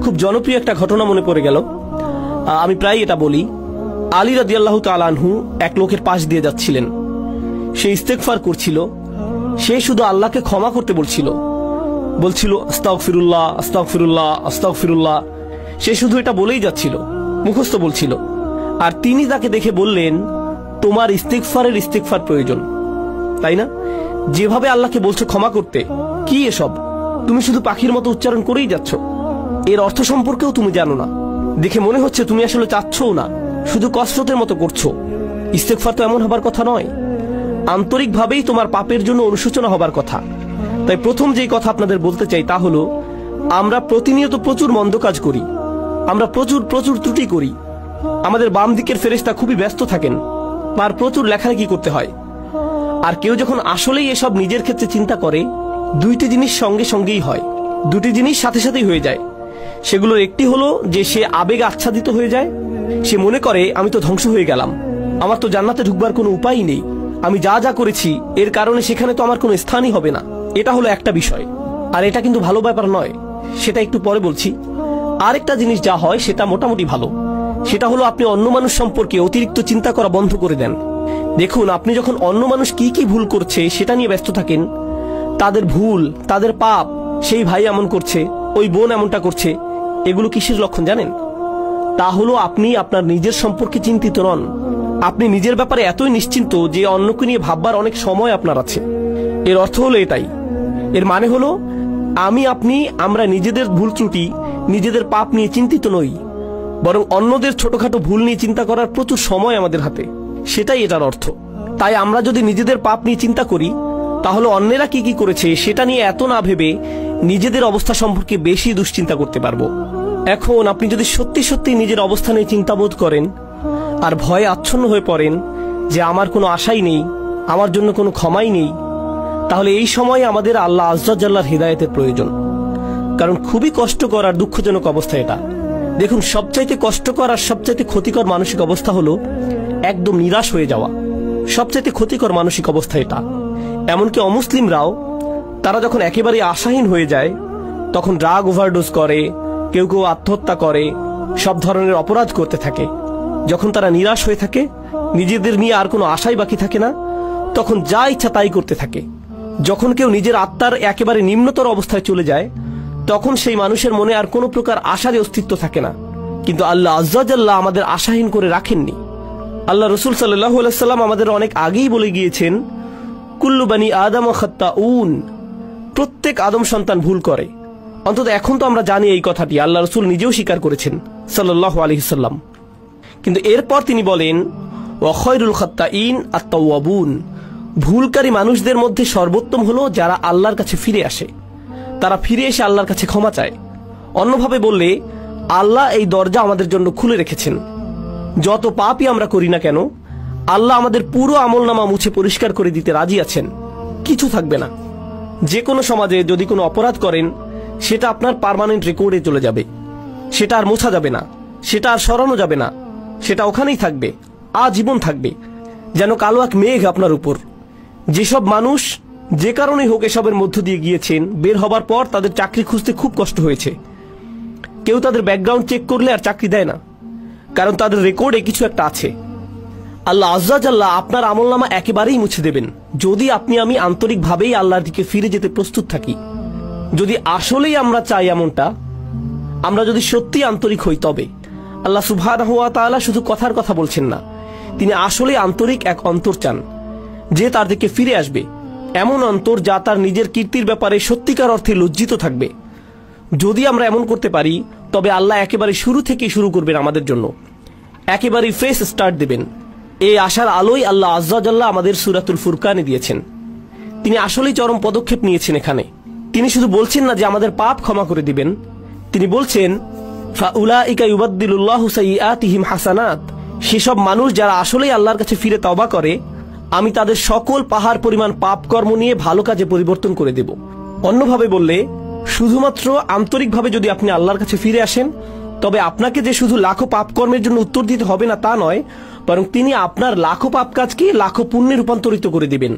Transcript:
খুব জনপ্রিয় একটা ঘটনা মনে পড়ে গেল। আমি প্রায় এটা বলি। আলী রাদিয়াল্লাহু তাআলা আনহু এক লোকের পাশ দিয়ে যাচ্ছিলেন। সে ইস্তেগফার করছিল। সে শুধু আল্লাহকে ক্ষমা করতে বলছিল আস্তাগফিরুল্লাহ আস্তাগফিরুল্লাহ আস্তাগফিরুল্লাহ। সে শুধু এটা বলেই যাচ্ছিল, মুখস্থ বলছিল। আর তিনি তাকে দেখে বললেন, তোমার ইস্তেগফার প্রয়োজন, তাই না? যেভাবে আল্লাহকে বলছো ক্ষমা করতে, কি এসব? তুমি শুধু পাখির মতো উচ্চারণ করেই যাচ্ছ। এর অর্থ সম্পর্কেও তুমি জানো না। দেখে মনে হচ্ছে তুমি আসলে চাচ্ছও না, শুধু কসরতের মতো করছো। ইস্তেগফার তো এমন হবার কথা নয়। আন্তরিকভাবেই তোমার পাপের জন্য অনুশোচনা হবার কথা। তাই প্রথম যেই কথা আপনাদের বলতে চাই তা হলো, আমরা প্রতিনিয়ত প্রচুর মন্দ কাজ করি, আমরা প্রচুর ত্রুটি করি। আমাদের বাম দিকের ফেরেশতা খুবই ব্যস্ত থাকেন, তার প্রচুর লেখালেখি করতে হয়। আর কেউ যখন আসলেই এসব নিজের ক্ষেত্রে চিন্তা করে, দুইটি জিনিস সঙ্গে সঙ্গেই হয়, দুটি জিনিস সাথে সাথেই হয়ে যায়। সেগুলোর একটি হলো যে সে আবেগ আচ্ছাদিত হয়ে যায়। সে মনে করে, আমি তো ধ্বংস হয়ে গেলাম, আমার তো জান্নাতে ঢুকবার কোনো উপায়ই নেই, আমি যা যা করেছি এর কারণে সেখানে তো আমার কোনো স্থানই হবে না। এটা হলো একটা বিষয়। আর এটা কিন্তু ভালো ব্যাপার নয়, সেটা একটু পরে বলছি। আরেকটা জিনিস যা হয় সেটা মোটামুটি ভালো। সেটা হলো আপনি অন্য মানুষ সম্পর্কে অতিরিক্ত চিন্তা করা বন্ধ করে দেন। দেখুন, আপনি যখন অন্য মানুষ কি কি ভুল করছে সেটা নিয়ে ব্যস্ত থাকেন, তাদের ভুল, তাদের পাপ, সেই ভাই এমন করছে, ওই বোন এমনটা করছে, এগুলো কিসের লক্ষণ জানেন? তা হলো আপনি আপনার নিজের সম্পর্কে চিন্তিত নন। আপনি নিজের ব্যাপারে এতই নিশ্চিন্ত যে অন্যকে নিয়ে ভাববার অনেক সময় আপনার আছে। এর অর্থ হলো এটাই। এর মানে হলো আমরা নিজেদের ভুল ত্রুটি, নিজেদের পাপ নিয়ে চিন্তিত নই, বরং অন্যদের ছোটখাটো ভুল নিয়ে চিন্তা করার প্রচুর সময় আমাদের হাতে। সেটাই এটার অর্থ। তাই আমরা যদি নিজেদের পাপ নিয়ে চিন্তা করি, তাহলে অন্যেরা কি কি করেছে সেটা নিয়ে এত না ভেবে নিজেদের অবস্থা সম্পর্কে বেশি দুশ্চিন্তা করতে পারবো। এখন আপনি যদি সত্যি সত্যি নিজের অবস্থা নিয়ে চিন্তাবোধ করেন আর ভয়ে আচ্ছন্ন হয়ে পড়েন যে আমার কোনো আশাই নেই, আমার জন্য কোনো ক্ষমাই নেই, তাহলে এই সময় আমাদের আল্লাহ আযজা ওয়া জাল্লার হিদায়াতের প্রয়োজন। কারণ খুবই কষ্টকর আর দুঃখজনক অবস্থা এটা। দেখুন, সবচাইতে কষ্টকর আর সবচাইতে ক্ষতিকর মানসিক অবস্থা হলো একদম নিরাশ হয়ে যাওয়া। সবচাইতে ক্ষতিকর মানসিক অবস্থা এটা। এমনকি অমুসলিমরাও, তারা যখন একেবারে আশাহীন হয়ে যায়, তখন ড্রাগ ওভারডোজ করে, কেউ কেউ আত্মহত্যা করে, সব ধরনের অপরাধ করতে থাকে। যখন তারা নিরাশ হয়ে থাকে, নিজেদের নিয়ে আর কোনো আশাই বাকি থাকে না, তখন যা ইচ্ছা তাই করতে থাকে। যখন কেউ নিজের আত্মার একেবারে নিম্নতর অবস্থায় চলে যায়, তখন সেই মানুষের মনে আর কোনো প্রকার আশারই অস্তিত্ব থাকে না। কিন্তু আল্লাহ আযজা ওয়া জাল্লা আমাদের আশাহীন করে রাখেননি। আল্লাহ রাসূল সাল্লাল্লাহু আলাইহি ওয়াসাল্লাম আমাদের অনেক আগেই বলে গিয়েছেন, কুল্লু বানি আদম খাত্তাউন, প্রত্যেক আদম সন্তান ভুল করে। অন্তত এখন তো আমরা জানি এই কথাটি, আল্লাহ রাসূল নিজেও স্বীকার করেছেন সাল্লাল্লাহু আলাইহি ওয়াসাল্লাম। কিন্তু এরপর তিনি বলেন, ওয়া খায়রুল খাত্তাইন আত-তাওয়াবুন, ভুলকারী মানুষদের মধ্যে সর্বোত্তম হলো যারা আল্লাহর কাছে ফিরে আসে, তারা ফিরে এসে আল্লাহর কাছে ক্ষমা চায়। অন্যভাবে বললে, আল্লাহ এই দরজা আমাদের জন্য খুলে রেখেছেন। যত পাপই আমরা করি না কেন, আল্লাহ আমাদের পুরো আমলনামা মুছে পরিষ্কার করে দিতে রাজি আছেন, কিছু থাকবে না। যে কোনো সমাজে যদি কোনো অপরাধ করেন, সেটা আপনার পার্মানেন্ট রেকর্ডে চলে যাবে, সেটা আর মোছা যাবে না, সেটা আর সরানো যাবে না, সেটা ওখানেই থাকবে, আজীবন থাকবে, যেন কালো এক মেঘ আপনার উপর। যেসব মানুষ যে কারণেই হোক এসবের মধ্য দিয়ে গিয়েছেন, বের হবার পর তাদের চাকরি খুঁজতে খুব কষ্ট হয়েছে। কেউ তাদের ব্যাকগ্রাউন্ড চেক করলে আর চাকরি দেয় না, কারণ তাদের রেকর্ডে কিছু একটা আছে। আল্লাহ আযজা ওয়া জাল্লা আপনার আমলনামা একেবারেই মুছে দেবেন, যদি আমি আন্তরিকভাবেই আল্লাহর দিকে ফিরে যেতে প্রস্তুত থাকি। যদি আসলেই আমরা চাই এমনটা, আমরা যদি সত্যি আন্তরিক হই, তবে আল্লাহ সুবহানাহু ওয়া তাআলা শুধু কথার কথা বলছেন না, তিনি আসলেই আন্তরিক এক অন্তর চান, যে তার দিকে ফিরে আসবে। এমন অন্তর যা তার নিজের কীর্তির ব্যাপারে সত্যিকার অর্থে লজ্জিত থাকবে। যদি আমরা এমন করতে পারি, তবে আল্লাহ একেবারে শুরু থেকেই শুরু করবেন আমাদের জন্য, একেবারে ফ্রেশ স্টার্ট দেবেন। এই আশার আলোই আল্লাহ আযজা ওয়া জাল্লা আমাদের সূরাতুল ফুরকানে দিয়েছেন। তিনি আসলেই চরম পদক্ষেপ নিয়েছেন এখানে। তিনি শুধু বলছেন না যে আমাদের পাপ ক্ষমা করে দিবেন, তিনি বলছেন, ফাউলাইকা ইউবাদদিলুল্লাহু সাইয়্যাতিহিম হাসানাত, সেসব মানুষ যারা আসলেই আল্লাহর কাছে ফিরে তওবা করে, আমি তাদের সকল পাহাড় পরিমাণ পাপ কর্ম নিয়ে ভালো কাজে পরিবর্তন করে দেব। অন্যভাবে বললে, শুধুমাত্র আন্তরিকভাবে যদি আপনি আল্লাহর কাছে ফিরে আসেন, তবে আপনাকে যে শুধু লাখো পাপ কর্মের জন্য উত্তর দিতে হবে না তা নয়, বরং তিনি আপনার লাখো পাপ কাজকে লাখো পুণ্যে রূপান্তরিত করে দিবেন।